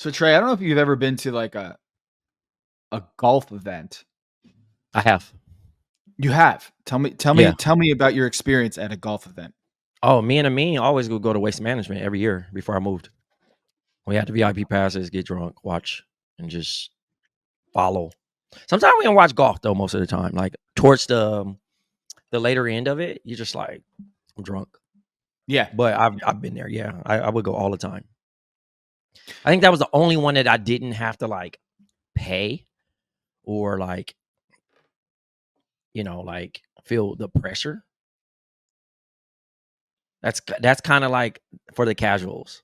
So Trey, I don't know if you've ever been to like a golf event. I have. You have. Tell me Yeah. tell me about your experience at a golf event. Oh, me and Amin always would go to Waste Management every year before I moved. We had the VIP passes, get drunk, watch, and just follow. Sometimes we don't watch golf though. Most of the time, like towards the later end of it, you're just like, I'm drunk. Yeah. But I've been there. Yeah, I would go all the time. I think that was the only one that I didn't have to like pay or like like feel the pressure. That's kind of like for the casuals.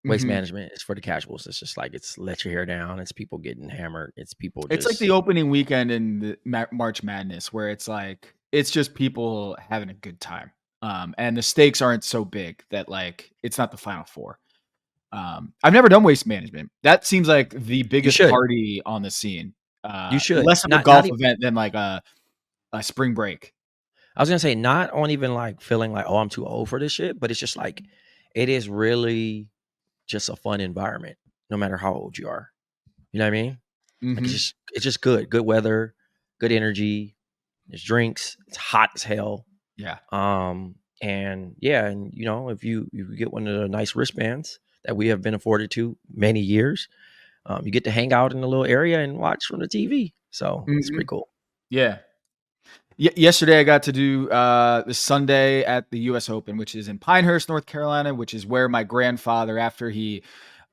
Waste Mhm. management is for the casuals. It's just like it's let your hair down. It's people getting hammered. It's people It's like the just opening weekend in the March Madness where it's just people having a good time. And the stakes aren't so big that like it's not the final four. I've never done waste management. That seems like the you biggest should party on the scene. you should Less of a not golf even. event than like a spring break. I was gonna say not on even like feeling like, oh, I'm too old for this shit, but it's just like it is really just a fun environment, no matter how old you are. You know what I mean? Like Mhm. it's just good weather, good energy. There's drinks. It's hot as hell. Yeah. And yeah, and if you get one of the nice wristbands that we have been afforded to many years, you get to hang out in a little area and watch from the TV. So it's Mhm. pretty cool. Yeah. Yesterday, I got to do the Sunday at the U.S. Open, which is in Pinehurst, North Carolina, which is where my grandfather, after he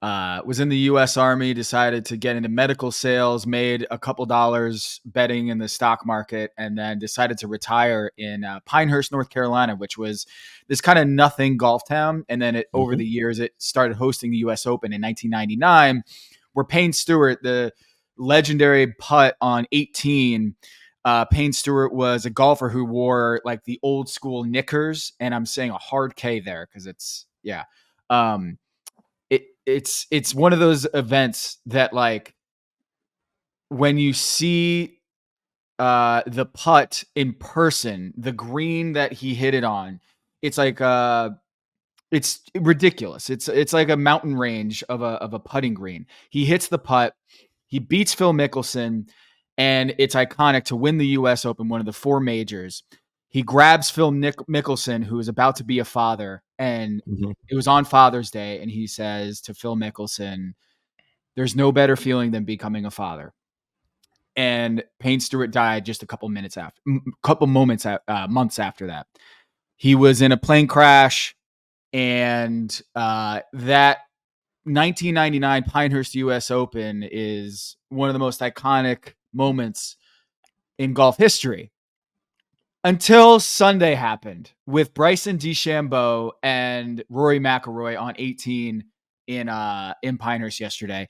was in the U.S. Army, decided to get into medical sales, made a couple dollars betting in the stock market, and then decided to retire in Pinehurst, North Carolina, which was this kind of nothing golf town. And then over Hmm. the years, it started hosting the U.S. Open in 1999, where Payne Stewart, the legendary putt on 18. Payne Stewart was a golfer who wore like the old school knickers, and I'm saying a hard K there because it's yeah. Um, it's one of those events that like when you see the putt in person, the green that he hit it on, it's like it's ridiculous. It's like a mountain range of a putting green. He hits the putt, he beats Phil Mickelson, and it's iconic to win the U.S. Open, one of the four majors. He grabs Phil Mickelson, who is about to be a father, and Hmm. it was on Father's Day, and he says to Phil Mickelson, "There's no better feeling than becoming a father." And Payne Stewart died just a couple minutes after, months after that. He was in a plane crash, and that 1999 Pinehurst U.S. Open is one of the most iconic moments in golf history until Sunday happened with Bryson DeChambeau and Rory McIlroy on 18 in Pinehurst yesterday.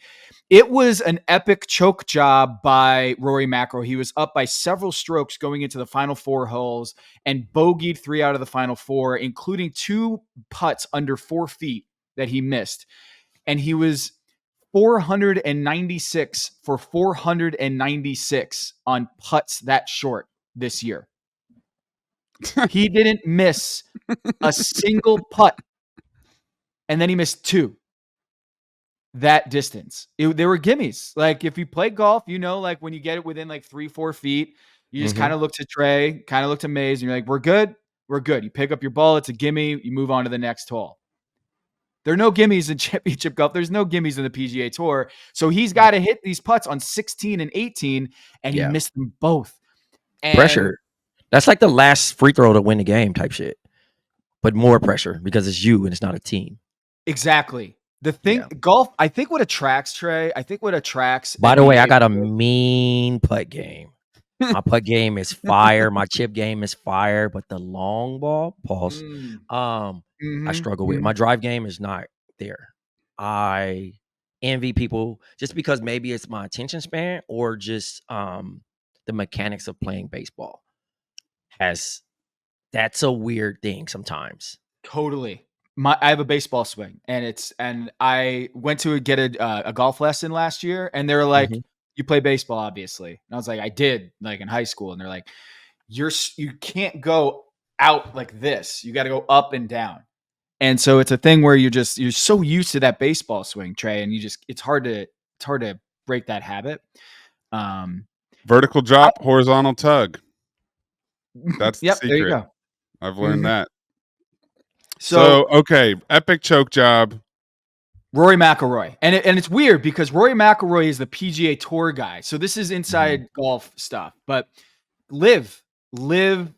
It was an epic choke job by Rory McIlroy. He was up by several strokes going into the final four holes and bogeyed 3 out of the final 4, including 2 putts under 4 feet that he missed. And he was 496 for 496 on putts that short this year. He didn't miss a single putt, and then he missed 2 that distance. They were gimmies. Like if you play golf, like when you get it within like 3-4 feet, you just Hmm. kind of look to Trey, kind of look to Mays, and you're like, we're good. We're good. You pick up your ball, it's a gimme, you move on to the next hole. There are no gimmies in championship golf. There's no gimmies in the PGA Tour. So he's got to hit these putts on 16 and 18, and he Yeah, missed them both. And pressure. That's like the last free throw to win the game type shit, but more pressure because it's you and it's not a team. exactly. The thing, Yeah. golf, I think what attracts Trey, I think what attracts By the way, I NBA got a players. mean putt game. My putt game is fire. My chip game is fire, but the long ball, pause. Mm, I mhm, struggle with. mhm. My drive game is not there. I envy people just because maybe it's my attention span or just the mechanics of playing baseball. Has That's a weird thing sometimes. Totally. I have a baseball swing, and I went to get a golf lesson last year, and they're like, Mhm. "You play baseball, obviously." And I was like, "I did, like in high school." And they're like, you can't go out like this. You got to go up and down." And so it's a thing where you're so used to that baseball swing, Trey, and it's hard to break that habit. Vertical drop, horizontal tug. That's the Yep, secret. there you go. I've learned that. So okay, epic choke job. Rory McIlroy. And it's weird because Rory McIlroy is the PGA Tour guy. So this is inside golf stuff. But Liv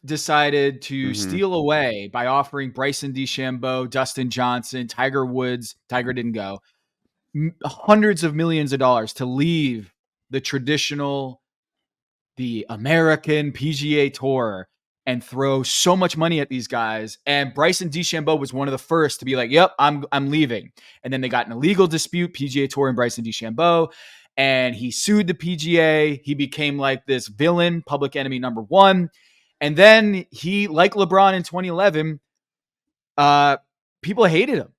decided to steal away by offering Bryson DeChambeau, Dustin Johnson, Tiger Woods. Tiger didn't go. Hundreds of millions of dollars to leave the American PGA Tour and throw so much money at these guys. And Bryson DeChambeau was one of the first to be like, yep, I'm leaving. And then they got an illegal dispute, PGA Tour and Bryson DeChambeau, and he sued the PGA. He became like this villain, public enemy number one. And then he, like LeBron in 2011, people hated him.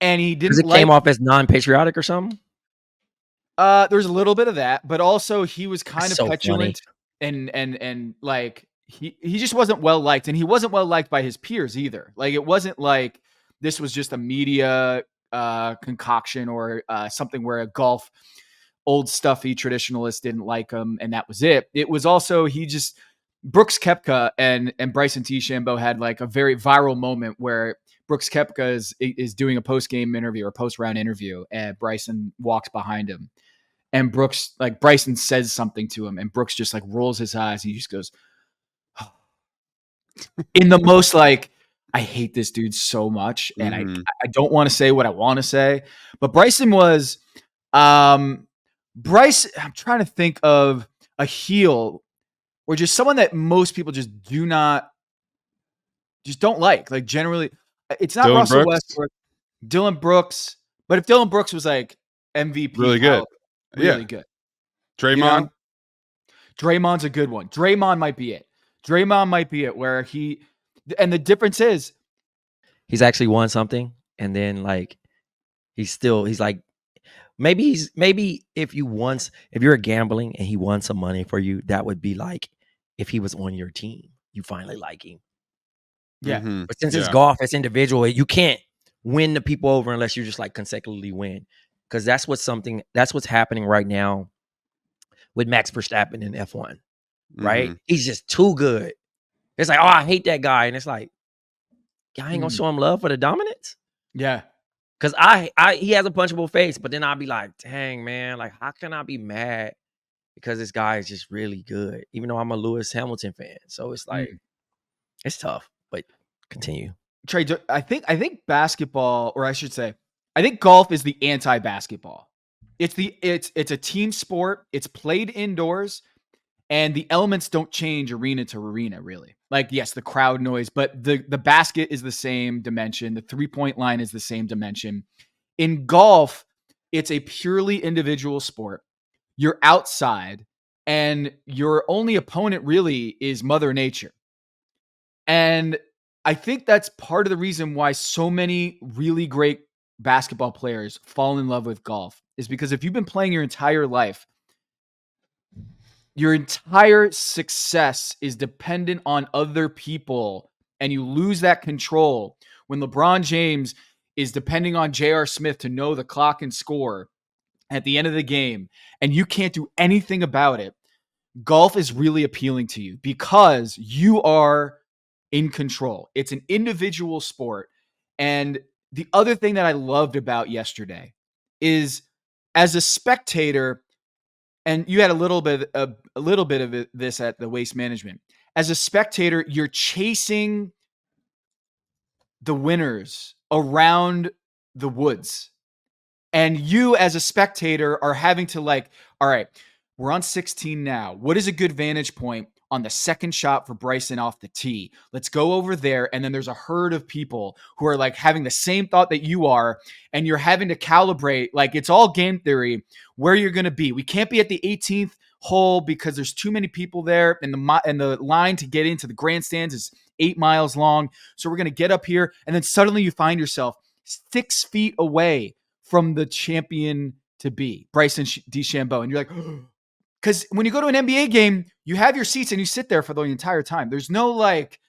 And he didn't came off as non-patriotic or something? There's a little bit of that, but also he was kind of petulant and like he just wasn't well liked, and he wasn't well liked by his peers either. Like it wasn't like this was just a media concoction or something where a golf old stuffy traditionalist didn't like him and that was it. It was also Brooks Koepka and Bryson DeChambeau had like a very viral moment where Brooks Koepka is doing a post-game interview or post-round interview, and Bryson walks behind him. And Bryson says something to him, and Brooks just like rolls his eyes, and he just goes, oh. In the most like, I hate this dude so much, and I don't want to say what I want to say. But Bryson was, I'm trying to think of a heel or just someone that most people just don't like. Like generally, it's not Dylan Russell Brooks? Westbrook, Dylan Brooks. But if Dylan Brooks was like MVP, really good, really good. Draymond, Draymond's a good one. Draymond might be it. Where and the difference is, he's actually won something, and then like he's like maybe if you're gambling and he won some money for you, that would be like if he was on your team, you finally like him. Yeah. But since it's golf, it's individual, you can't win the people over unless you just like consecutively win. Because that's what's happening right now with Max Verstappen in F1. Right? He's just too good. It's like, oh, I hate that guy. And it's like, I ain't gonna show him love for the dominance. Yeah. Cause he has a punchable face, but then I'll be like, dang, man, like how can I be mad? Because this guy is just really good, even though I'm a Lewis Hamilton fan. So it's like, it's tough, but continue. Trey, I think basketball, or I should say, I think golf is the anti-basketball. It's a team sport. It's played indoors, and the elements don't change arena to arena, really. Like, yes, the crowd noise, but the basket is the same dimension. The 3-point line is the same dimension. In golf, it's a purely individual sport. You're outside, and your only opponent really is Mother Nature. And I think that's part of the reason why so many really great basketball players fall in love with golf, is because if you've been playing your entire life, your entire success is dependent on other people, and you lose that control when LeBron James is depending on J.R. Smith to know the clock and score at the end of the game, and you can't do anything about it. Golf is really appealing to you because you are in control. It's an individual sport. And the other thing that I loved about yesterday is, as a spectator, and you had a little bit of this at the Waste Management. As a spectator, you're chasing the winners around the woods. And you as a spectator are having to like, all right, we're on 16 now. What is a good vantage point on the second shot for Bryson off the tee? Let's go over there. And then there's a herd of people who are like having the same thought that you are. And you're having to calibrate, like it's all game theory, where you're going to be. We can't be at the 18th hole because there's too many people there. And the line to get into the grandstands is 8 miles long. So we're going to get up here. And then suddenly you find yourself 6 feet away from the champion to be, Bryson DeChambeau. And you're like, because when you go to an NBA game, you have your seats and you sit there for the entire time. There's no like,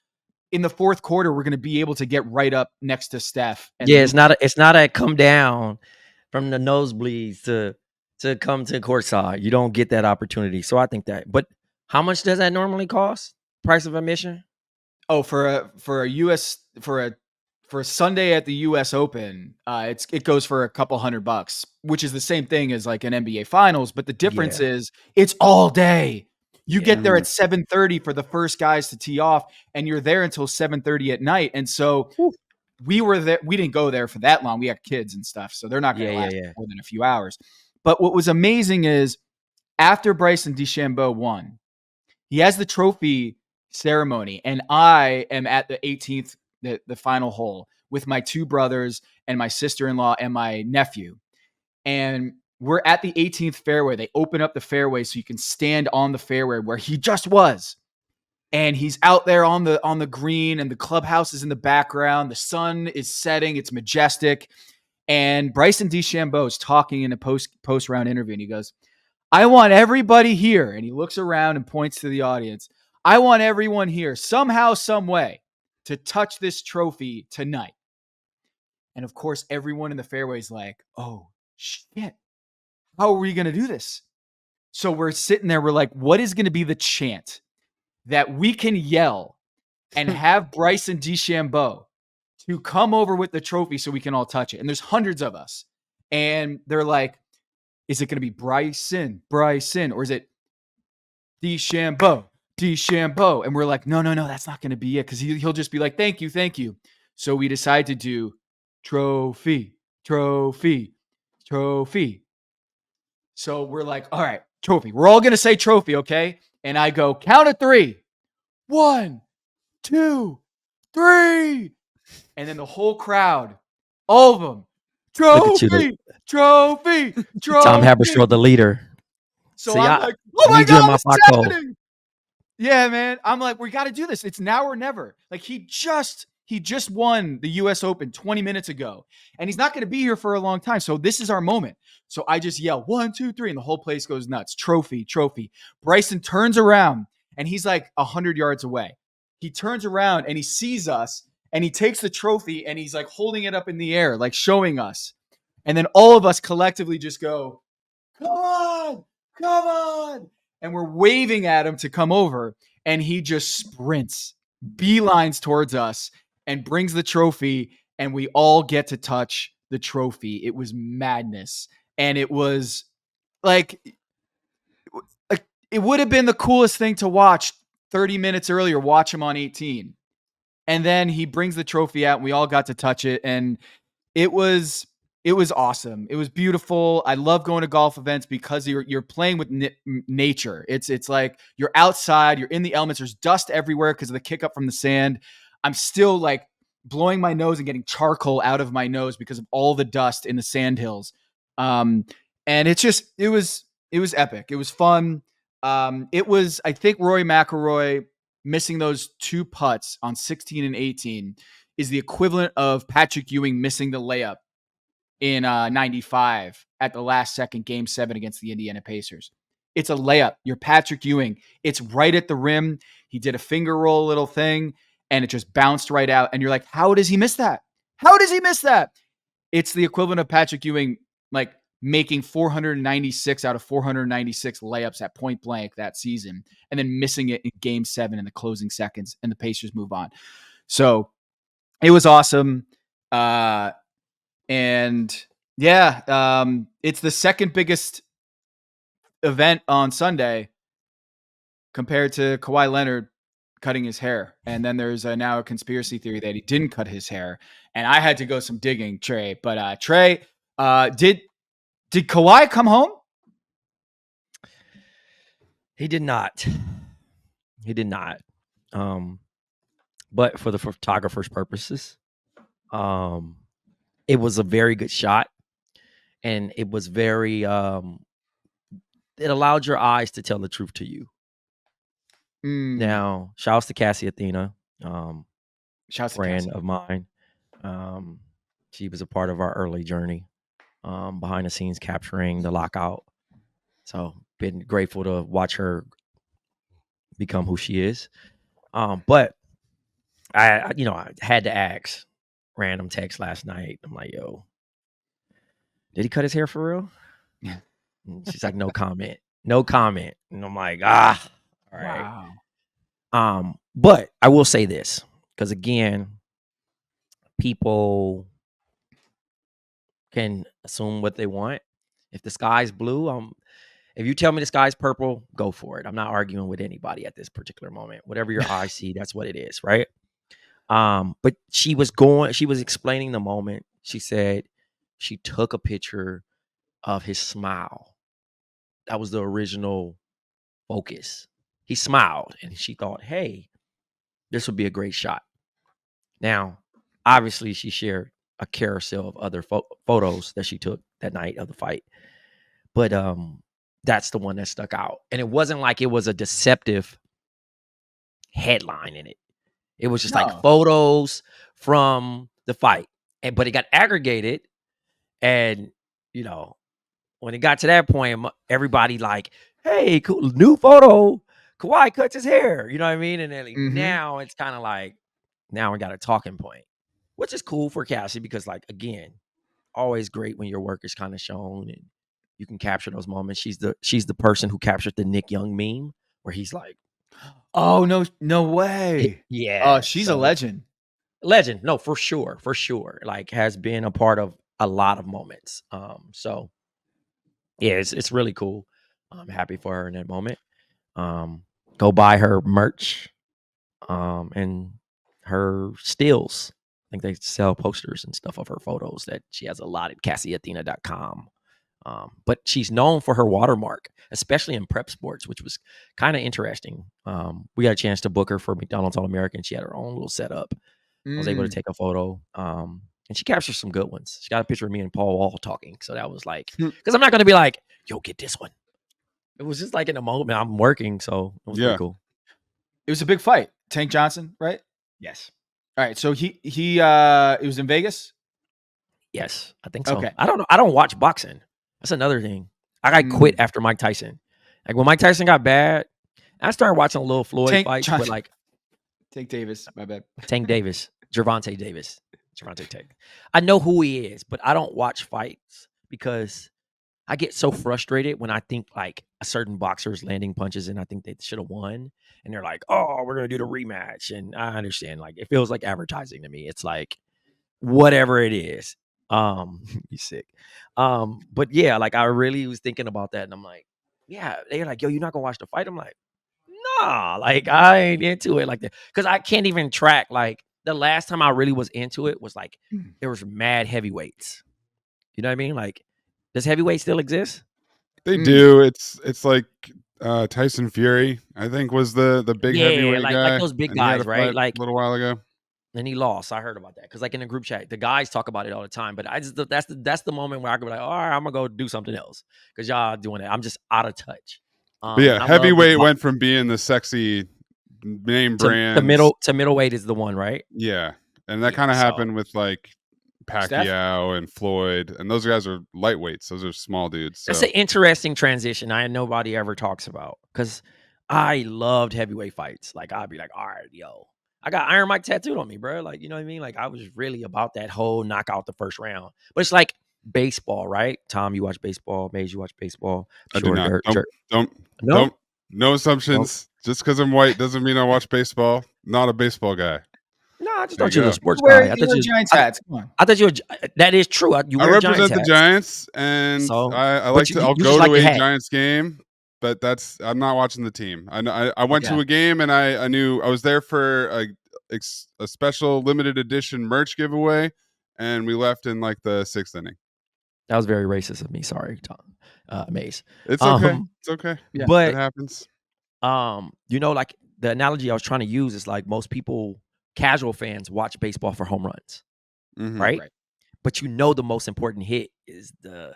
in the fourth quarter, we're going to be able to get right up next to Steph. And it's not a come down from the nosebleeds to come to courtside. You don't get that opportunity. So I think that. But how much does that normally cost? Price of admission? Oh, for a Sunday at the U.S. Open, it goes for a couple $100, which is the same thing as like an NBA Finals, but the difference is it's all day. You get there at 7:30 for the first guys to tee off, and you're there until 7:30 at night. And so we were there. We didn't go there for that long. We had kids and stuff, so they're not going to last more than a few hours. But what was amazing is after Bryson DeChambeau won, he has the trophy ceremony, and I am at the 18th, the final hole, with my two brothers and my sister-in-law and my nephew. And we're at the 18th fairway. They open up the fairway so you can stand on the fairway where he just was. And he's out there on the green, and the clubhouse is in the background. The sun is setting. It's majestic. And Bryson DeChambeau is talking in a post-round interview, and he goes, I want everybody here. And he looks around and points to the audience. I want everyone here somehow, some way to touch this trophy tonight. And of course, everyone in the fairway is like, oh, shit. How are we going to do this? So we're sitting there. We're like, what is going to be the chant that we can yell and have Bryson DeChambeau to come over with the trophy so we can all touch it? And there's hundreds of us. And they're like, is it going to be Bryson, or is it DeChambeau? And we're like, no, that's not going to be it, because he'll just be like, thank you. So we decide to do trophy. So we're like, all right, trophy. We're all going to say trophy, okay? And I go, count of 3. 1, 2, 3. And then the whole crowd, all of them, trophy. Tom Haberstroh, the leader. So I'm like, oh my God, what's happening? Yeah, man. I'm like, we got to do this. It's now or never. Like he just won the US Open 20 minutes ago, and he's not going to be here for a long time. So this is our moment. So I just yell 1, 2, 3, and the whole place goes nuts. Trophy. Bryson turns around, and he's like 100 yards away. He turns around and he sees us, and he takes the trophy and he's like holding it up in the air, like showing us. And then all of us collectively just go, come on. And we're waving at him to come over. And he just sprints, beelines towards us, and brings the trophy. And we all get to touch the trophy. It was madness. And it was like it would have been the coolest thing to watch 30 minutes earlier, watch him on 18. And then he brings the trophy out, and we all got to touch it. And it was awesome. It was beautiful. I love going to golf events because you're playing with nature. It's like you're outside, you're in the elements. There's dust everywhere because of the kick up from the sand. I'm still like blowing my nose and getting charcoal out of my nose because of all the dust in the sand hills. And it was epic. It was fun. It was, I think, Rory McIlroy missing those 2 putts on 16 and 18 is the equivalent of Patrick Ewing missing the layup in 95 at the last second, Game 7 against the Indiana Pacers. It's a layup. You're Patrick Ewing. It's right at the rim. He did a finger roll little thing, and it just bounced right out. And you're like, how does he miss that? It's the equivalent of Patrick Ewing, like making 496 out of 496 layups at point blank that season, and then missing it in Game 7 in the closing seconds, and the Pacers move on. So it was awesome. And yeah, it's the second biggest event on Sunday compared to Kawhi Leonard cutting his hair. And then there's now a conspiracy theory that he didn't cut his hair. And I had to go some digging, Trey. But Trey, did Kawhi come home? He did not. But for the photographer's purposes, it was a very good shot, and it was very it allowed your eyes to tell the truth to you. Now, shouts to Cassy Athena, friend of mine. She was a part of our early journey, behind the scenes capturing the lockout. So been grateful to watch her become who she is. But I had to ask. Random text last night. I'm like, yo, did he cut his hair for real? Yeah. And she's like, no comment. No comment. And I'm like, all right. Wow. But I will say this, because again, people can assume what they want. If the sky's blue, if you tell me the sky's purple, go for it. I'm not arguing with anybody at this particular moment. Whatever your eyes see, that's what it is, right? But she was explaining the moment. She said she took a picture of his smile. That was the original focus. He smiled and she thought, hey, this would be a great shot. Now, obviously, she shared a carousel of other photos that she took that night of the fight. But that's the one that stuck out. And it wasn't like it was a deceptive headline in it. It was just like photos from the fight. But it got aggregated. And, when it got to that point, everybody like, hey, cool, new photo. Kawhi cuts his hair. You know what I mean? And then now it's kind of like, now we got a talking point, which is cool for Cassy because, like, again, always great when your work is kind of shown and you can capture those moments. She's the person who captured the Nick Young meme where he's like, oh, no way. Yeah. She's a legend. Legend. No, for sure. Like, has been a part of a lot of moments. So yeah, it's really cool. I'm happy for her in that moment. Go buy her merch and her stills. I think they sell posters and stuff of her photos that she has a lot at CassyAthena.com. But she's known for her watermark, especially in prep sports, which was kind of interesting. We got a chance to book her for McDonald's All-American. She had her own little setup. I was able to take a photo. And she captured some good ones. She got a picture of me and Paul Wall talking. So that was like, because I'm not going to be like, yo, get this one. It was just like in a moment. I'm working. So it was pretty cool. It was a big fight. Tank Johnson, right? Yes. All right. So it was in Vegas? Yes, I think so. Okay. I don't know. I don't watch boxing. That's another thing. I got quit after Mike Tyson. Like when Mike Tyson got bad, I started watching a little Floyd fights. But like Tank Davis, my bad. Tank Davis, Gervonta Davis. Gervonta Tank. I know who he is, but I don't watch fights because I get so frustrated when I think like a certain boxer is landing punches and I think they should have won. And they're like, oh, we're going to do the rematch. And I understand. Like, it feels like advertising to me. It's like, whatever it is. You sick. But yeah, like I really was thinking about that. And I'm like, yeah, they're like, yo, you're not going to watch the fight? I'm like, nah, like I ain't into it like that. Cause I can't even track. Like the last time I really was into it was like, there was mad heavyweights. You know what I mean? Like, does heavyweight still exist? They do. It's like Tyson Fury, I think, was the big heavyweight guy. Like those big guys, right? Like a little while ago. And he lost. I heard about that because, like, in the group chat, the guys talk about it all the time. But that's the moment where I could be like, all right, I'm gonna go do something else because y'all doing it. I'm just out of touch. But yeah, heavyweight went from being the sexy name brand to middleweight is the one, right? Yeah, and that kind of happened with like Pacquiao and Floyd, and those guys are lightweights. Those are small dudes. So. That's an interesting transition. Nobody ever talks about because I loved heavyweight fights. Like I'd be like, all right, yo, I got Iron Mike tattooed on me, bro. Like, you know what I mean? Like I was really about that whole knockout the first round. But it's like baseball, right? Tom, you watch baseball. Maze, you watch baseball. I do not. No assumptions. Nope. Just because I'm white doesn't mean I watch baseball. Not a baseball guy. No, I just thought you were a sports guy. I thought you Giants hats. Come on. I thought you were. That is true. I represent the Giants, and so, I like to. I'll go to a Giants game, but I'm not watching the team. I went to a game, and I knew I was there for a special limited edition merch giveaway, and we left in like the 6th inning. That was very racist of me. Sorry, Tom. Maze. It's okay. It's okay. Yeah, but it happens. Like the analogy I was trying to use is like most people. Casual fans watch baseball for home runs, right? But the most important hit is the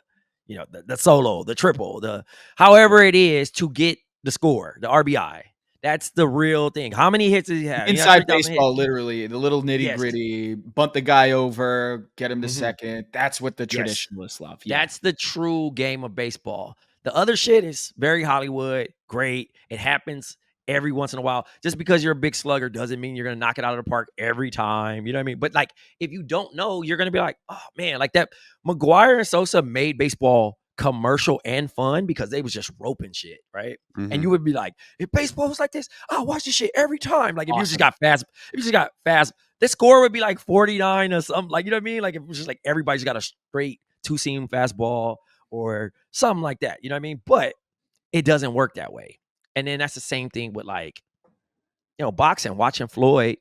solo, the triple, the however it is to get the score, the RBI. That's the real thing. How many hits does he have? Inside baseball, literally, the little nitty gritty, bunt the guy over, get him to second. That's what the traditionalists love. Yeah. That's the true game of baseball. The other shit is very Hollywood, great. It happens every once in a while. Just because you're a big slugger doesn't mean you're going to knock it out of the park every time. You know what I mean? But like, if you don't know, you're going to be like, oh man, like that. McGuire and Sosa made baseball commercial and fun because they was just roping shit, right? Mm-hmm. And you would be like, if baseball was like this, I'll watch this shit every time. Like if you just got fast, the score would be like 49 or something. Like, you know what I mean? Like if it was just like everybody's got a straight 2-seam fastball or something like that. You know what I mean? But it doesn't work that way. And then that's the same thing with like, boxing, watching Floyd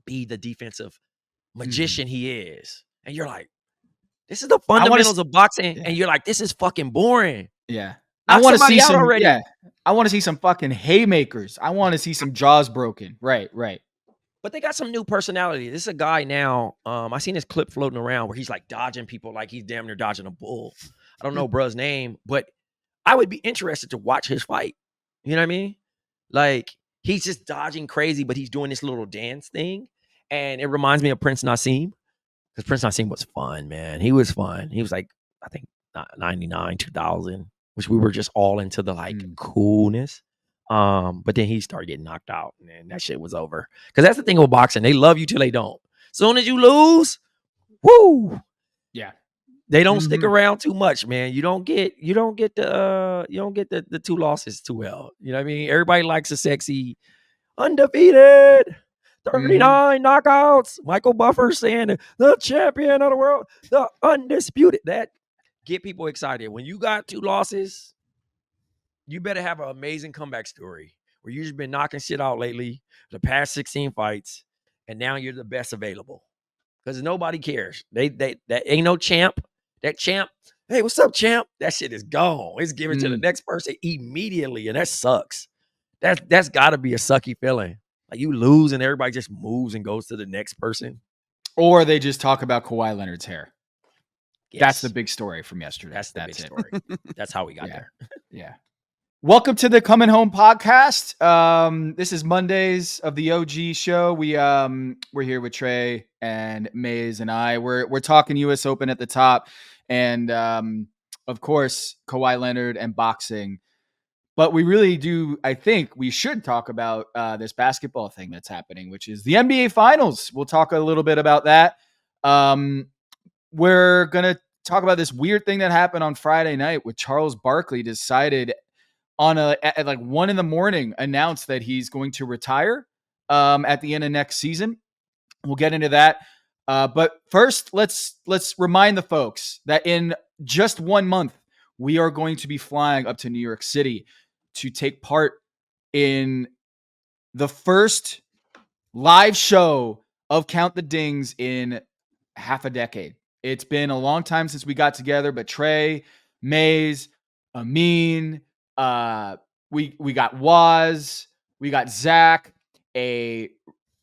be the defensive magician he is. And you're like, this is the fundamentals of boxing. And you're like, this is fucking boring. Yeah. I want to see some already. Yeah. I want to see some fucking haymakers. I want to see some jaws broken. Right. But they got some new personality. This is a guy now. I seen this clip floating around where he's like dodging people like he's damn near dodging a bull. I don't know bruh's name, but I would be interested to watch his fight. You know what I mean? Like, he's just dodging crazy, but he's doing this little dance thing. And it reminds me of Prince Nassim. Because Prince Nassim was fun, man. He was fun. He was like, I think, 99, 2000, which we were just all into the, like, coolness. But then he started getting knocked out, and then that shit was over. Because that's the thing with boxing. They love you till they don't. Soon as you lose, woo! Yeah. They don't stick around too much, man. You don't get the 2 losses too well. You know what I mean? Everybody likes a sexy undefeated 39 knockouts. Michael Buffer saying the champion of the world, the undisputed. That get people excited. When you got 2 losses, you better have an amazing comeback story where you've just been knocking shit out lately, the past 16 fights, and now you're the best available. Because nobody cares. That ain't no champ. That champ, hey, what's up, champ? That shit is gone. It's given to the next person immediately, and that sucks. That's got to be a sucky feeling. Like you lose, and everybody just moves and goes to the next person. Or they just talk about Kawhi Leonard's hair. Yes. That's the big story from yesterday. That's the big story. That's how we got there. Yeah. Welcome to the Coming Home podcast. This is Mondays of the OG show. We're here with Trey and Maze and I. We're talking U.S. Open at the top, and of course Kawhi Leonard and boxing. But we really do. I think we should talk about this basketball thing that's happening, which is the NBA Finals. We'll talk a little bit about that. We're gonna talk about this weird thing that happened on Friday night with Charles Barkley decided at like 1 a.m, announced that he's going to retire at the end of next season. We'll get into that. But first, let's remind the folks that in just 1 month, we are going to be flying up to New York City to take part in the first live show of Count the Dings in half a decade. It's been a long time since we got together, but Trey, Maze, Amin, we got Waz, we got Zach, a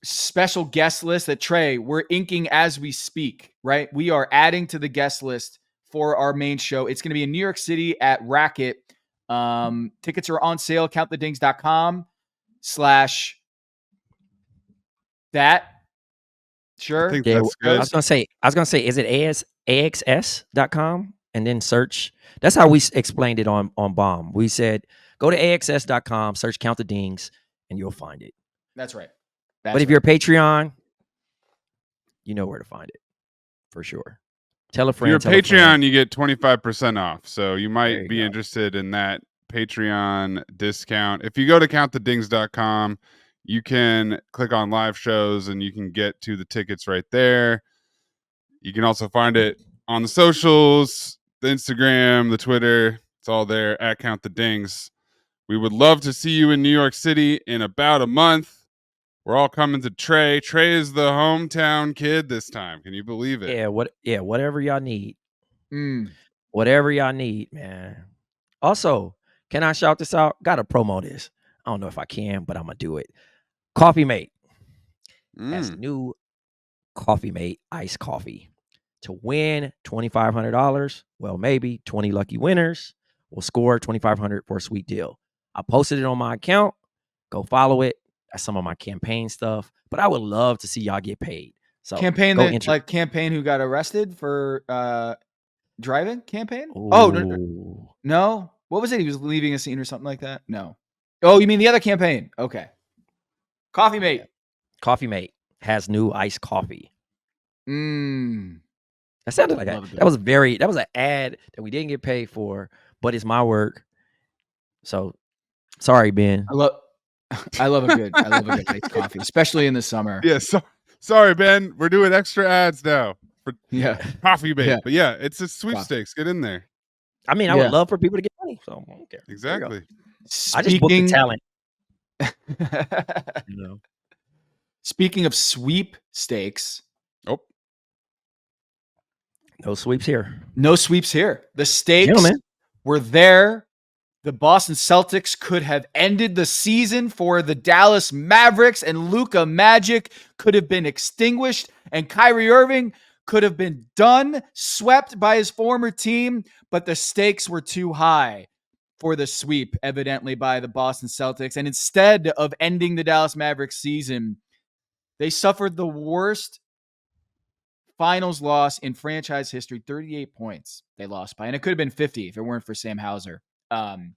special guest list that Trey, we're inking as we speak, right? We are adding to the guest list for our main show. It's going to be in New York City at Racket. Tickets are on sale, countthedings.com/that. Sure. I think that's good. I was gonna say, is it AXS.com and then search? That's how we explained it on Bomb. We said go to AXS.com, search Count the Dings, and you'll find it. That's right. But if you're a Patreon, you know where to find it for sure. Tell a friend. If you're a Patreon, you get 25% off. So you might be interested in that Patreon discount. If you go to countthedings.com, you can click on live shows and you can get to the tickets right there. You can also find it on the socials, the Instagram, the Twitter. It's all there at Count the Dings. We would love to see you in New York City in about a month. We're all coming to Trey. Trey is the hometown kid this time. Can you believe it? Whatever y'all need. Whatever y'all need, man. Also, can I shout this out? Gotta promo this. I don't know if I can, but I'm gonna do it. Coffee Mate has new Coffee Mate iced coffee. To win $2,500, well, maybe 20 lucky winners will score $2,500 for a sweet deal. I posted it on my account. Go follow it. That's some of my campaign stuff. But I would love to see y'all get paid. So campaign who got arrested for driving campaign? Ooh. Oh no. What was it? He was leaving a scene or something like that? No. Oh, you mean the other campaign? Okay. Coffee Mate. Yeah. Coffee Mate has new iced coffee. That sounded like that was an ad that we didn't get paid for, but it's my work. So sorry, Ben. I love a good iced coffee, especially in the summer. Yeah, sorry, Ben. We're doing extra ads now for Coffee Mate. Yeah. But yeah, it's a sweepstakes. Get in there. I mean, I would love for people to get money, so I don't care. Exactly. I just booked the talent. Speaking of sweepstakes. Oh. No sweeps here. No sweeps here. The stakes were there. The Boston Celtics could have ended the season for the Dallas Mavericks, and Luka Magic could have been extinguished, and Kyrie Irving could have been done, swept by his former team, but the stakes were too high for the sweep, evidently, by the Boston Celtics. And instead of ending the Dallas Mavericks season, they suffered the worst finals loss in franchise history. 38 points they lost by, and it could have been 50 if it weren't for Sam Hauser. Boston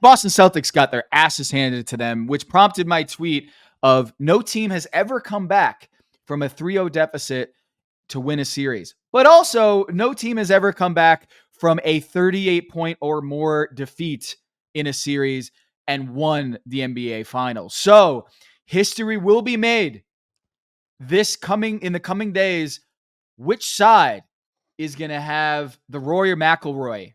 Celtics got their asses handed to them, which prompted my tweet of no team has ever come back from a 3-0 deficit to win a series. But also, no team has ever come back from a 38-point or more defeat in a series and won the NBA Finals. So, history will be made in the coming days. Which side is going to have the Rory McIlroy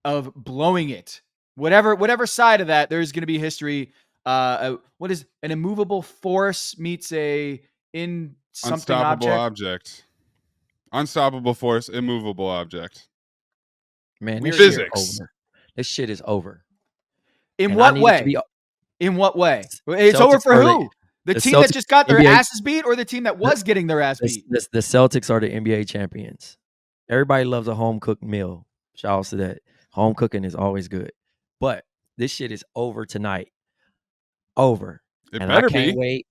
of blowing it? Whatever side of that, there's going to be history. What is an immovable force meets a unstoppable object? Unstoppable force, immovable object. Man, physics. This shit is over. In what way? In what way? It's over for who? The team that just got their asses beat, or the team that was getting their ass beat? The Celtics are the NBA champions. Everybody loves a home cooked meal. Shout out to that. Home cooking is always good. But this shit is over tonight. Over. It better be. I can't wait.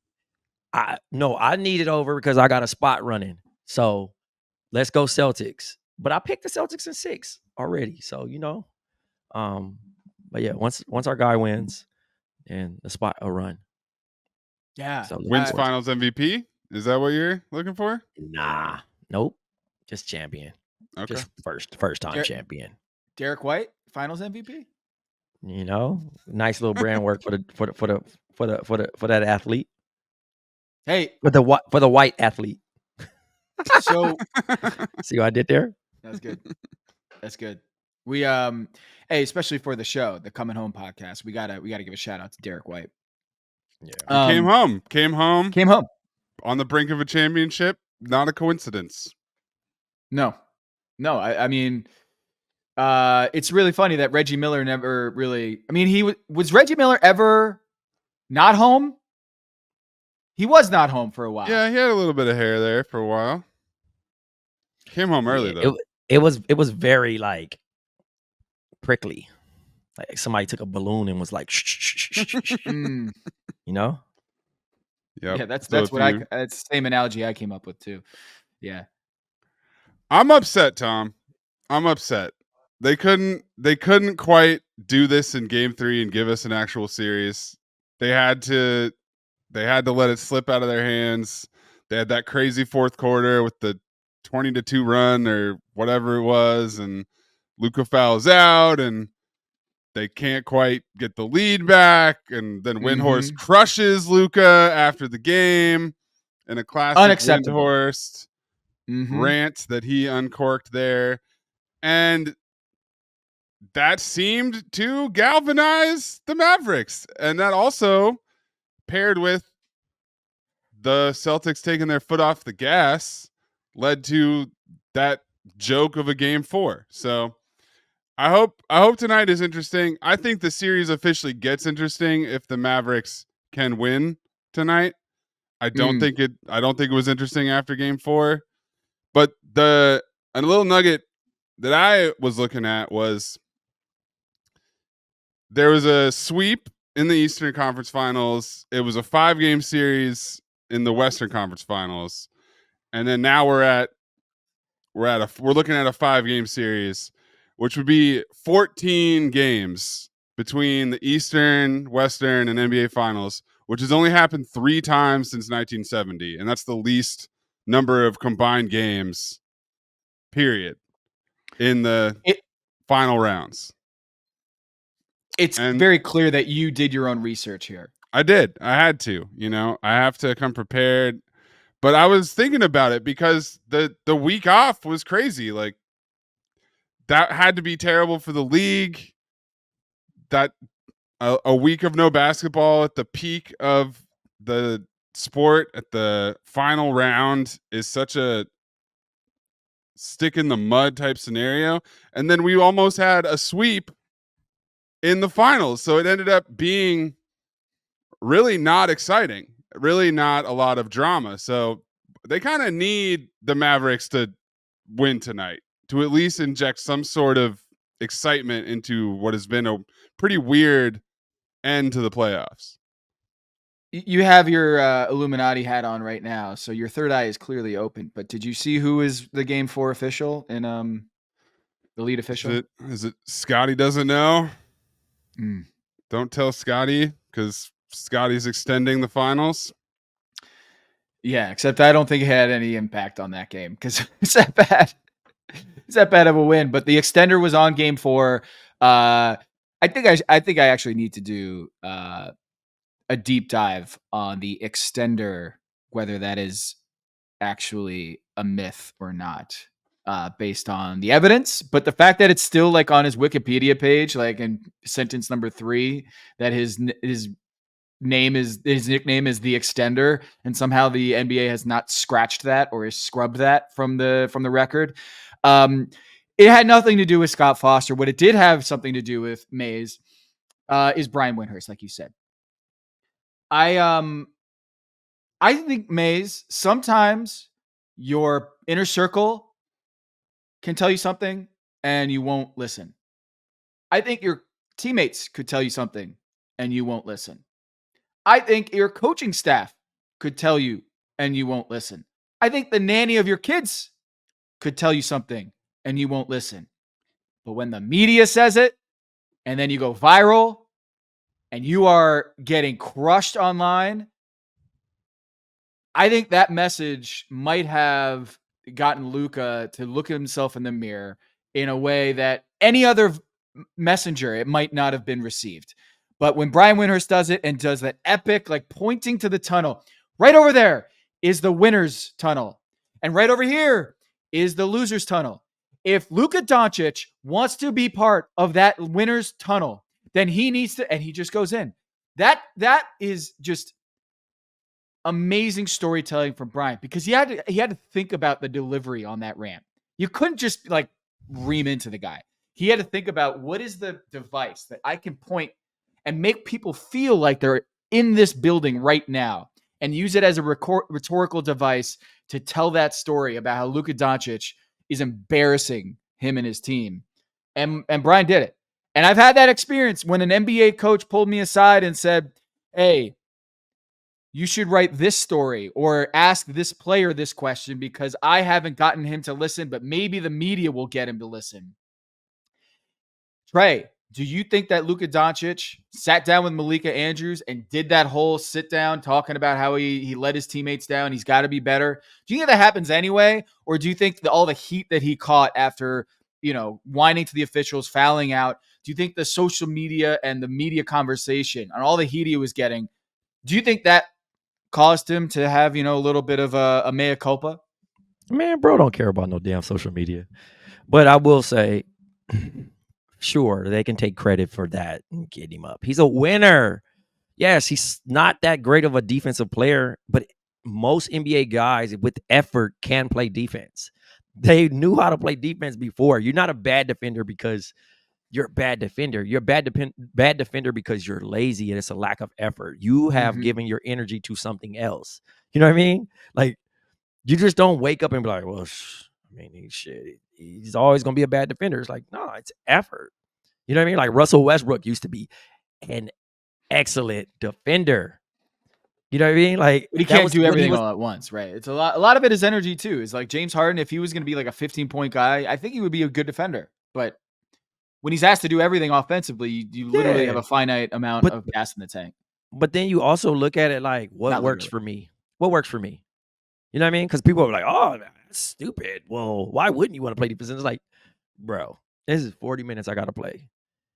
I need it over because I got a spot running. So let's go Celtics. But I picked the Celtics in 6 already. So, but yeah, once our guy wins, and the spot will run. Yeah. So wins finals MVP? Is that what you're looking for? Nah. Nope. Just champion. Okay. Just first time champion. Derek White, finals MVP? Nice little brand work for that athlete. Hey, for the white athlete. So see what I did there? That's good. That's good. We hey, especially for the show, the Coming Home podcast, we gotta give a shout out to Derek White. Yeah, came home on the brink of a championship. Not a coincidence. No. I mean, it's really funny that Reggie Miller never really. I mean, was Reggie Miller ever not home? He was not home for a while. Yeah, he had a little bit of hair there for a while. Came home early though. It was very like prickly. Like somebody took a balloon and was like, Yep. Yeah, that's that's the same analogy I came up with too. Yeah. I'm upset, Tom. I'm upset. They couldn't quite do this in game 3 and give us an actual series. They had to let it slip out of their hands. They had that crazy fourth quarter with the 20-2 run or whatever it was, and Luka fouls out and they can't quite get the lead back, and then Windhorst crushes Luka after the game in a classic Windhorst rant that he uncorked there. And that seemed to galvanize the Mavericks. And that also paired with the Celtics taking their foot off the gas led to that joke of a game 4. So I hope tonight is interesting. I think the series officially gets interesting if the Mavericks can win tonight. I don't think it was interesting after game 4. But a little nugget that I was looking at was there was a sweep in the Eastern Conference Finals. It was a 5-game series in the Western Conference Finals. And then now we're looking at a 5-game series, which would be 14 games between the Eastern, Western, and NBA Finals, which has only happened 3 times since 1970, and that's the least number of combined games, period, in the final rounds. It's very clear that you did your own research here. I did. I had to. I have to come prepared. But I was thinking about it because the week off was crazy. Like, that had to be terrible for the league. That a week of no basketball at the peak of the sport at the final round is such a stick in the mud type scenario. And then we almost had a sweep in the finals. So it ended up being really not exciting, really not a lot of drama. So they kind of need the Mavericks to win tonight to at least inject some sort of excitement into what has been a pretty weird end to the playoffs. You have your Illuminati hat on right now, so your third eye is clearly open. But did you see who is the Game 4 official and the lead official? Is it Scotty doesn't know? Mm. Don't tell Scotty, because Scotty's extending the finals. Yeah, except I don't think it had any impact on that game because it's that bad. It's that bad of a win. But the extender was on Game 4. I think I actually need to do a deep dive on the extender, whether that is actually a myth or not, based on the evidence. But the fact that it's still like on his Wikipedia page, like in sentence number 3, that his nickname is the extender, and somehow the NBA has not scratched that or has scrubbed that from the record. It had nothing to do with Scott Foster. What it did have something to do with, Mays, is Brian Windhorst, like you said. I think, Mays, sometimes your inner circle can tell you something and you won't listen. I think your teammates could tell you something and you won't listen. I think your coaching staff could tell you and you won't listen. I think the nanny of your kids could tell you something and you won't listen. But when the media says it and then you go viral and you are getting crushed online, I think that message might have gotten Luka to look at himself in the mirror in a way that any other messenger, it might not have been received. But when Brian Windhorst does it and does that epic, like pointing to the tunnel, right over there is the winner's tunnel. And right over here is the loser's tunnel. If Luka Doncic wants to be part of that winner's tunnel, then he needs to, and he just goes in. That is just amazing storytelling from Brian, because he had to think about the delivery on that rant. You couldn't just like ream into the guy. He had to think about, what is the device that I can point and make people feel like they're in this building right now, and use it as a rhetorical device to tell that story about how Luka Doncic is embarrassing him and his team. And Brian did it. And I've had that experience when an NBA coach pulled me aside and said, hey, you should write this story or ask this player this question because I haven't gotten him to listen, but maybe the media will get him to listen. Trey, do you think that Luka Doncic sat down with Malika Andrews and did that whole sit down talking about how he let his teammates down? He's got to be better. Do you think that happens anyway? Or do you think that all the heat that he caught after, whining to the officials, fouling out, do you think the social media and the media conversation and all the heat he was getting, do you think that caused him to have, a little bit of a mea culpa? Man, bro, don't care about no damn social media. But I will say, sure, they can take credit for that and get him up. He's a winner. Yes, he's not that great of a defensive player, but most NBA guys with effort can play defense. They knew how to play defense before. You're not a bad defender because you're a bad defender. You're a bad defender because you're lazy and it's a lack of effort. You have given your energy to something else. You know what I mean? Like, you just don't wake up and be like, well, he's always going to be a bad defender. It's like, no, it's effort. You know what I mean? Like Russell Westbrook used to be an excellent defender. You know what I mean? Like, but he can't do everything all at once, right? It's a lot of it is energy too. It's like James Harden, if he was going to be like a 15-point guy, I think he would be a good defender, but when he's asked to do everything offensively, you literally have a finite amount of gas in the tank. But then you also look at it like, what works for me? What works for me? You know what I mean? Because people are like, oh, that's stupid. Well, why wouldn't you want to play defense? It's like, bro, this is 40 minutes I got to play.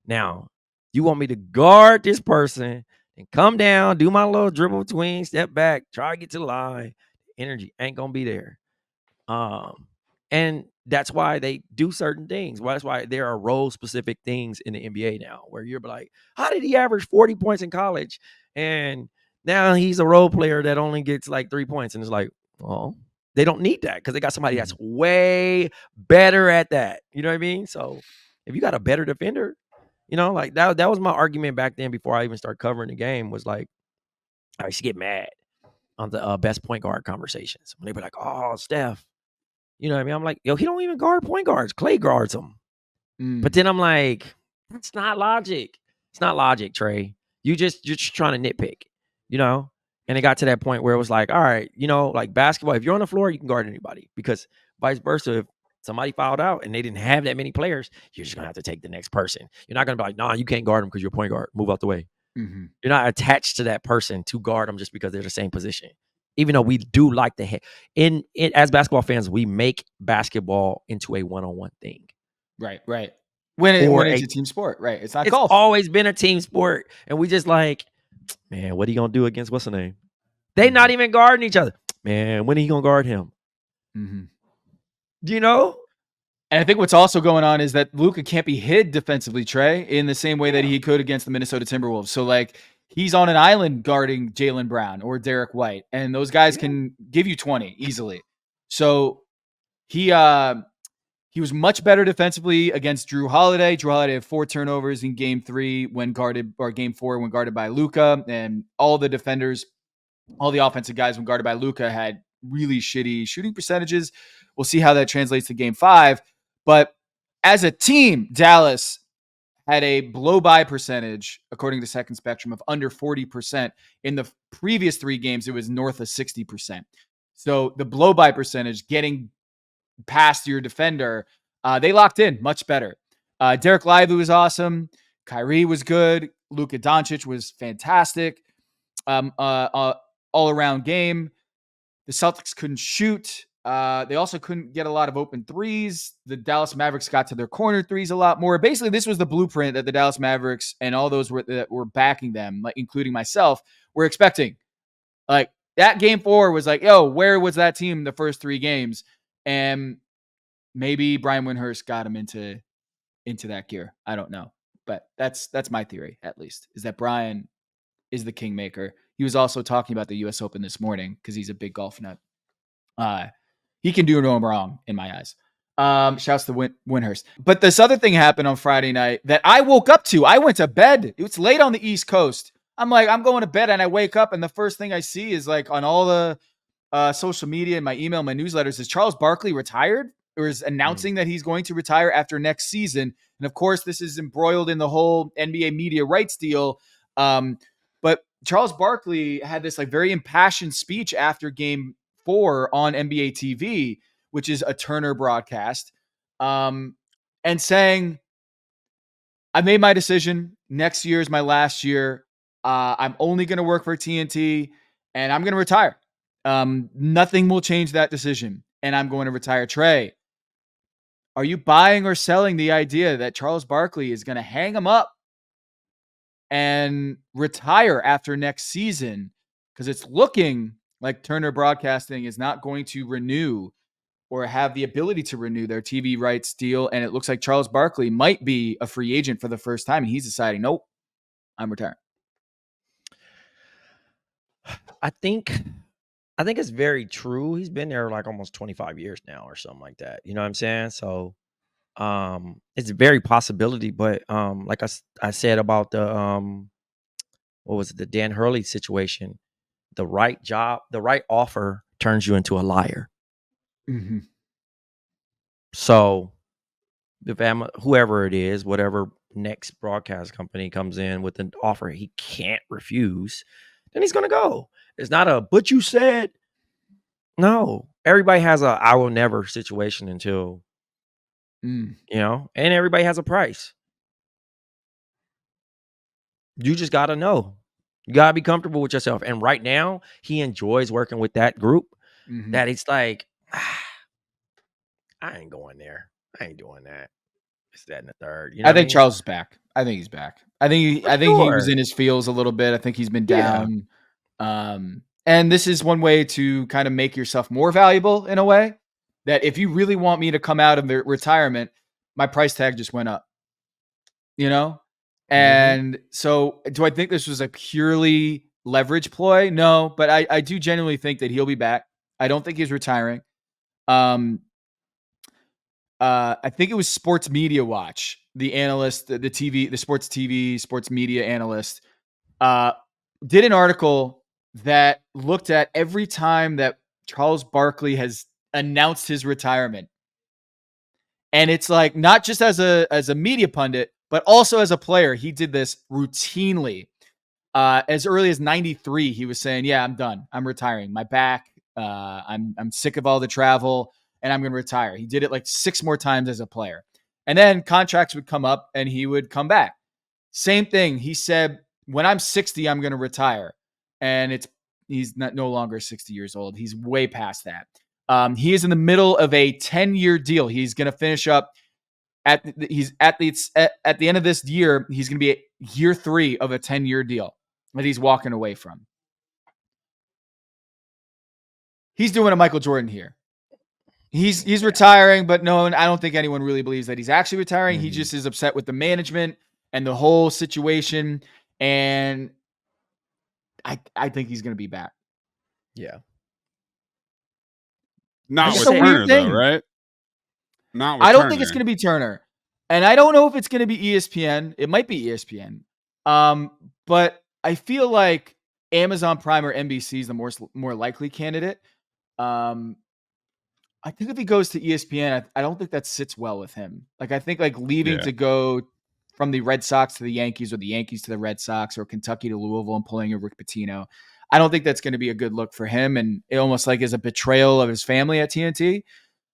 Now, you want me to guard this person and come down, do my little dribble between, step back, try to get to the line. Energy ain't going to be there. And that's why they do certain things. That's why there are role-specific things in the NBA now where you're like, how did he average 40 points in college? And now he's a role player that only gets like 3 points. And it's like, well, they don't need that because they got somebody that's way better at that. You know what I mean? So if you got a better defender, like that was my argument back then before I even started covering the game was like, I used to get mad on the best point guard conversations. When they be like, oh, Steph. You know what I mean? I'm like, yo, he don't even guard point guards. Clay guards them. But then I'm like, that's not logic. It's not logic, Trey. You're just trying to nitpick, And it got to that point where it was like, all right, like basketball, if you're on the floor, you can guard anybody. Because vice versa, if somebody fouled out and they didn't have that many players, you're just going to have to take the next person. You're not going to be like, nah, you can't guard them because you're a point guard. Move out the way. Mm-hmm. You're not attached to that person to guard them just because they're the same position. Even though we do like the as basketball fans, we make basketball into a one-on-one thing. Right. When it's a team sport, right? It's not golf. It's always been a team sport. And we just like, man, what are you going to do against what's the name? They not even guarding each other. Man, when are you going to guard him? Mm-hmm. And I think what's also going on is that Luka can't be hid defensively, Trey, in the same way that he could against the Minnesota Timberwolves. So, like, he's on an island guarding Jaylen Brown or Derek White, and those guys can give you 20 easily. So he was much better defensively against Drew Holiday. Drew Holiday had 4 turnovers in game 3 when guarded, or game 4 when guarded by Luka, and all the defenders, all the offensive guys when guarded by Luka had really shitty shooting percentages. We'll see how that translates to game 5. But as a team, Dallas had a blow-by percentage, according to Second Spectrum, of under 40%. In the previous 3 games, it was north of 60%. So the blow-by percentage, getting past your defender, they locked in much better. Derek Lively was awesome. Kyrie was good. Luka Doncic was fantastic. All-around game. The Celtics couldn't shoot. They also couldn't get a lot of open threes. The Dallas Mavericks got to their corner threes a lot more. Basically, this was the blueprint that the Dallas Mavericks and all those that were backing them, like including myself, were expecting. Like that game 4 was like, yo, where was that team the first 3 games? And maybe Brian Windhorst got him into that gear. I don't know, but that's my theory, at least, is that Brian is the kingmaker. He was also talking about the U.S. Open this morning because he's a big golf nut. He can do no wrong in my eyes. Shouts to Windhorst. But this other thing happened on Friday night that I woke up to. I went to bed. It's late on the East Coast. I'm like, I'm going to bed, and I wake up, and the first thing I see is like on all the social media and my email, my newsletters, is Charles Barkley retired or is announcing that he's going to retire after next season. And of course, this is embroiled in the whole NBA media rights deal. But Charles Barkley had this like very impassioned speech after game 4 on NBA TV, which is a Turner broadcast, and saying, I made my decision. Next year is my last year. I'm only going to work for TNT, and I'm going to retire. Nothing will change that decision, and I'm going to retire. Trey, are you buying or selling the idea that Charles Barkley is going to hang him up and retire after next season? Because it's looking like Turner Broadcasting is not going to renew or have the ability to renew their TV rights deal. And it looks like Charles Barkley might be a free agent for the first time. And he's deciding, nope, I'm retiring. I think it's very true. He's been there like almost 25 years now or something like that. You know what I'm saying? So it's a very possibility. But like I said about the the Dan Hurley situation, the right job, the right offer turns you into a liar. Mm-hmm. So if whoever it is, whatever next broadcast company comes in with an offer he can't refuse, then he's gonna go. It's not a but you said. No, everybody has a I will never situation until and everybody has a price. You just got to know. You got to be comfortable with yourself. And right now, he enjoys working with that group that it's like, I ain't going there. I ain't doing that. It's that and the third. You know I think Charles is back. I think he's back. I think he was in his feels a little bit. I think he's been down. Yeah. And this is one way to kind of make yourself more valuable in a way that if you really want me to come out of the retirement, my price tag just went up, you know? And so do I think this was a purely leverage ploy? No, but I do genuinely think that he'll be back. I don't think he's retiring. I think it was Sports Media Watch, the analyst, the sports media analyst, did an article that looked at every time that Charles Barkley has announced his retirement. And it's like, not just as a media pundit, but also as a player, he did this routinely. As early as 93, he was saying, yeah, I'm done. I'm retiring. My back, I'm sick of all the travel, and I'm going to retire. He did it like 6 more times as a player. And then contracts would come up and he would come back. Same thing. He said, when I'm 60, I'm going to retire. And he's no longer 60 years old. He's way past that. He is in the middle of a 10-year deal. He's going to finish up at the end of this year. He's going to be at year 3 of a 10-year deal that he's walking away from. He's doing a Michael Jordan here. He's retiring, but no, I don't think anyone really believes that he's actually retiring. He just is upset with the management and the whole situation. And I think he's going to be back. Yeah. Not with Turner, though, right? Not with I don't think it's going to be Turner. And I don't know if it's going to be ESPN. It might be ESPN. But I feel like Amazon Prime or NBC is the more likely candidate. I think if he goes to ESPN, I don't think that sits well with him. Like, I think like leaving to go from the Red Sox to the Yankees or the Yankees to the Red Sox or Kentucky to Louisville and pulling a Rick Pitino, I don't think that's going to be a good look for him. And it almost like is a betrayal of his family at TNT.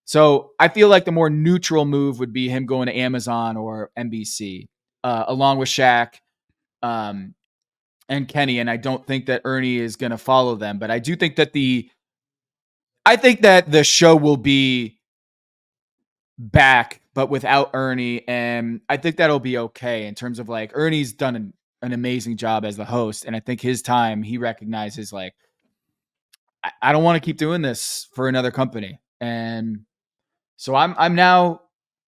So I feel like the more neutral move would be him going to Amazon or NBC, along with Shaq and Kenny. And I don't think that Ernie is going to follow them. But I do think that the show will be back, but without Ernie. And I think that'll be okay in terms of like Ernie's done an amazing job as the host. And I think his time, he recognizes like, I don't want to keep doing this for another company. And so I'm now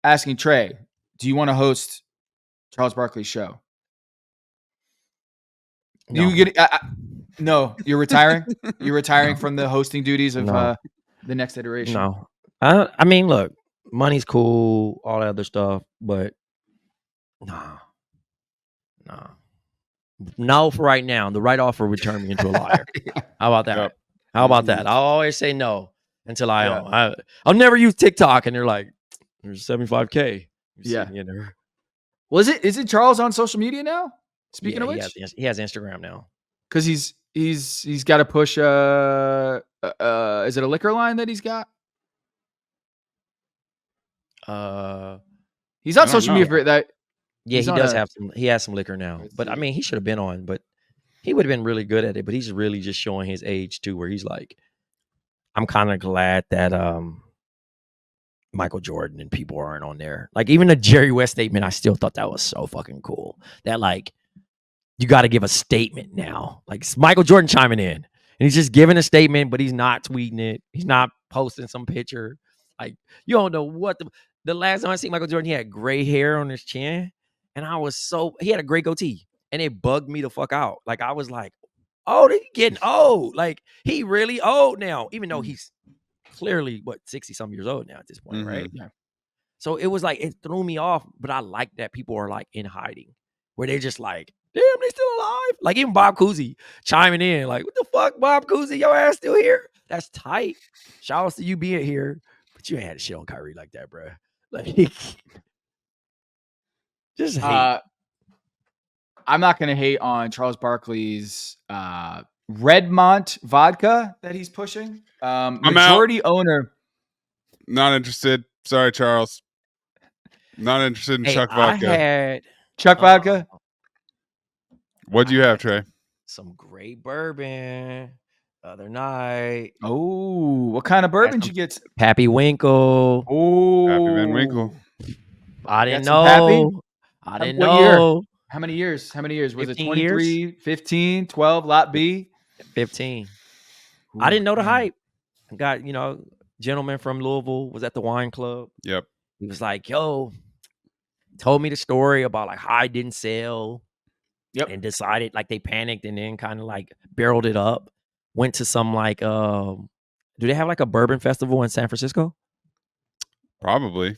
asking Trey, do you want to host Charles Barkley's show? No. No, you're retiring? You're retiring from the hosting duties of the next iteration? No. I mean, look, money's cool, all that other stuff, but no for right now. The right offer would turn me into a liar. How about that? Yep. How about that? I'll always say no until I'll never use TikTok, and they're like, there's $75K. Yeah. Well, is it Charles on social media now? Speaking of which, he has Instagram now. Because he's got to push. Is it a liquor line that he's got? He's on social media for that. Yeah, he does have some. He has some liquor now, but I mean, he should have been on. But he would have been really good at it. But he's really just showing his age too, where he's like, I'm kind of glad that Michael Jordan and people aren't on there. Like even the Jerry West statement, I still thought that was so fucking cool. That like, you got to give a statement now. Like it's Michael Jordan chiming in, and he's just giving a statement, but he's not tweeting it. He's not posting some picture. Like you don't know what the last time I seen Michael Jordan, he had gray hair on his chin, and he had a gray goatee, and it bugged me the fuck out. Like I was like, oh, they getting old. Like he really old now, even though he's clearly 60 some years old now at this point, right? Yeah. So it was like it threw me off, but I like that people are like in hiding, where they're just like, damn, they still alive. Like even Bob Cousy chiming in, like, what the fuck, Bob Cousy, your ass still here? That's tight. Shout out to you being here, but you ain't had to shit on Kyrie like that, bro. Like, just hate. I'm not gonna hate on Charles Barkley's Redmont vodka that he's pushing. Majority owner. Not interested. Sorry, Charles. Not interested in Chuck vodka. Chuck vodka. What do you have, Trey? Some great bourbon the other night. Oh, what kind of bourbon you get? Pappy Winkle. Oh, Pappy Van Winkle. I didn't know. I didn't know. Year? How many years? Was it 23, years? 15, 12, lot B? 15. Ooh, I didn't know the hype. I got, gentleman from Louisville was at the wine club. Yep. He was like, yo, told me the story about like how I didn't sell. Yep. And decided like they panicked and then kind of like barreled it up. Went to some like do they have like a bourbon festival in San Francisco? Probably.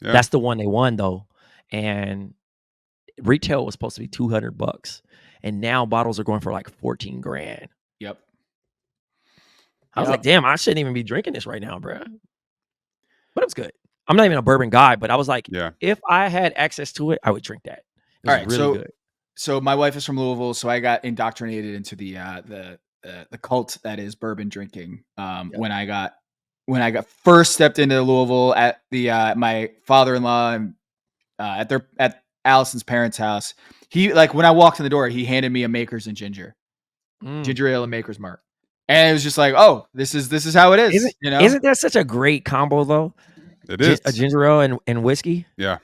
Yeah. That's the one they won though. And retail was supposed to be $200. And now bottles are going for like 14 grand. Yep. I was like, damn, I shouldn't even be drinking this right now, bro. But it was good. I'm not even a bourbon guy, but I was like, if I had access to it, I would drink that. It was really good. So my wife is from Louisville, so I got indoctrinated into the cult that is bourbon drinking. When I got first stepped into Louisville at the my father-in-law at Allison's parents' house, he when I walked in the door, he handed me a Makers and ginger ale and Maker's Mark, and it was just like, oh, this is how it is. Isn't that such a great combo though? It is a ginger ale and whiskey. Yeah,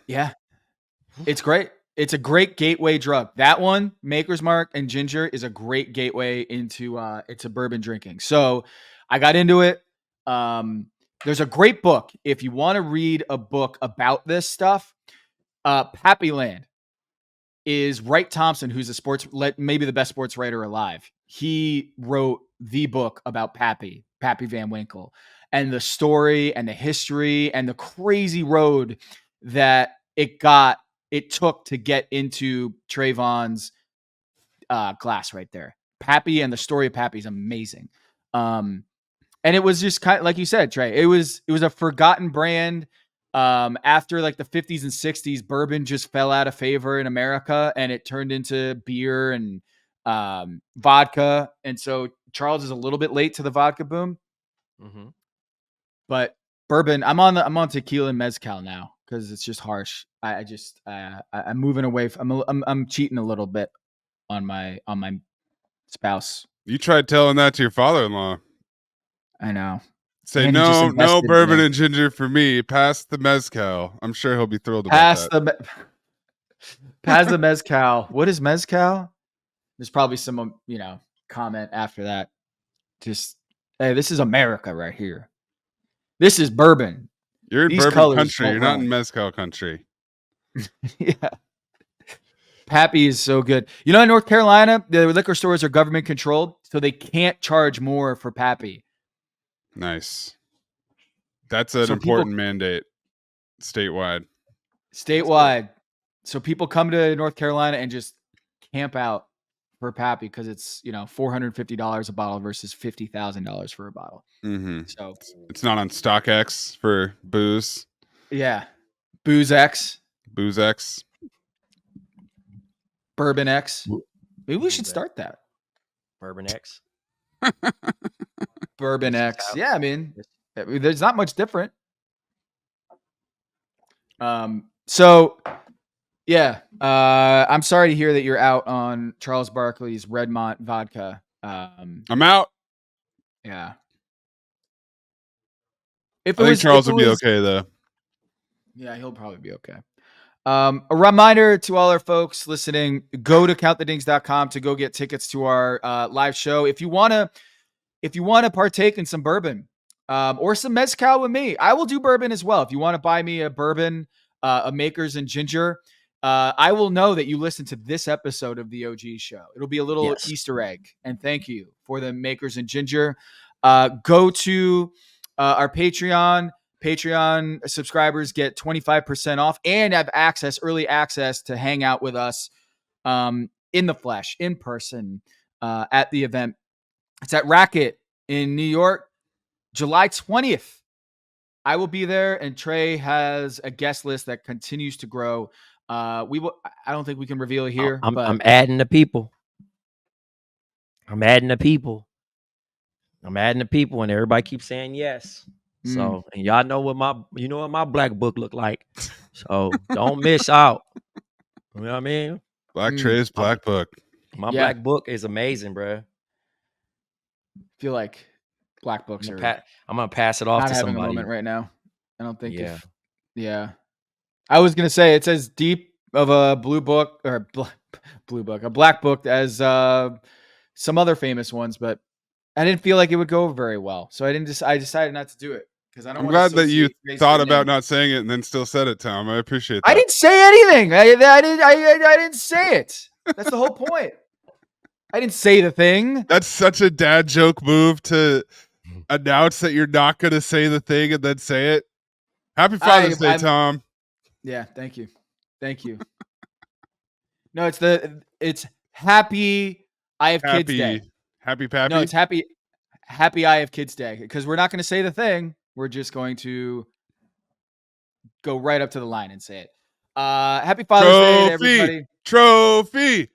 it's great. It's a great gateway drug. That one, Maker's Mark and ginger, is a great gateway into bourbon drinking. So I got into it. There's a great book. If you want to read a book about this stuff, Pappy Land is Wright Thompson, who's maybe the best sports writer alive. He wrote the book about Pappy Van Winkle, and the story and the history and the crazy road that it took to get into Travonne's glass right there. Pappy and the story of Pappy is amazing. And it was just kind of like you said, Trey, it was a forgotten brand. After like the 50s and 60s, bourbon just fell out of favor in America and it turned into beer and vodka. And so Charles is a little bit late to the vodka boom. Mm-hmm. But bourbon, I'm on tequila and mezcal now because it's just harsh. I'm moving away from. I'm cheating a little bit on my spouse. You tried telling that to your father-in-law. I know. Say no bourbon and ginger for me. Pass the mezcal. I'm sure he'll be thrilled about that. Pass the mezcal. What is mezcal? There's probably some comment after that. Just hey, this is America right here. This is bourbon. You're in bourbon country. You're not in mezcal country. Yeah. Pappy is so good. In North Carolina, the liquor stores are government controlled, so they can't charge more for Pappy. Nice. That's an important mandate statewide. So people come to North Carolina and just camp out for Pappy because it's $450 a bottle versus $50,000 for a bottle. Mm-hmm. So it's not on StockX for booze. Yeah, BoozeX, Bourbon X. Maybe we should start that. Bourbon X. Bourbon X. Yeah, I mean, there's not much different. So yeah, I'm sorry to hear that you're out on Charles Barkley's Redmont vodka. I'm out. Yeah. I think Charles will be okay though. Yeah, he'll probably be okay. A reminder to all our folks listening, go to countthedings.com to go get tickets to our live show. If you want to partake in some bourbon or some mezcal with me, I will do bourbon as well. If you want to buy me a bourbon, a Makers and ginger, I will know that you listened to this episode of the OG show. It'll be a little Easter egg. And thank you for the Makers and ginger. Go to our Patreon. Patreon subscribers get 25% off and have early access to hang out with us in the flesh, in person at the event. It's at Racket in New York, July 20th. I will be there, and Trey has a guest list that continues to grow. I don't think we can reveal it here. I'm adding the people. I'm adding the people, and everybody keeps saying yes. So, and y'all know what my black book look like. So don't miss out. You know what I mean? Black Trey's black book. My black book is amazing, bro. I feel like black books I'm gonna pass it off not to having somebody a moment right now. I don't think. Yeah. I was gonna say it's as deep of a blue book or a black book as some other famous ones, but I didn't feel like it would go very well, so I decided not to do it because I don't. I'm glad that you thought about not saying it and then still said it, Tom. I appreciate that. I didn't say anything. I didn't say it. That's the whole point. I didn't say the thing. That's such a dad joke move to announce that you're not going to say the thing and then say it. Happy Father's Day, Tom. Yeah, thank you. No, it's happy I have kids day. Happy Pappy? No, it's happy I have kids day because we're not going to say the thing. We're just going to go right up to the line and say it. Happy Father's Day to everybody. Trophy.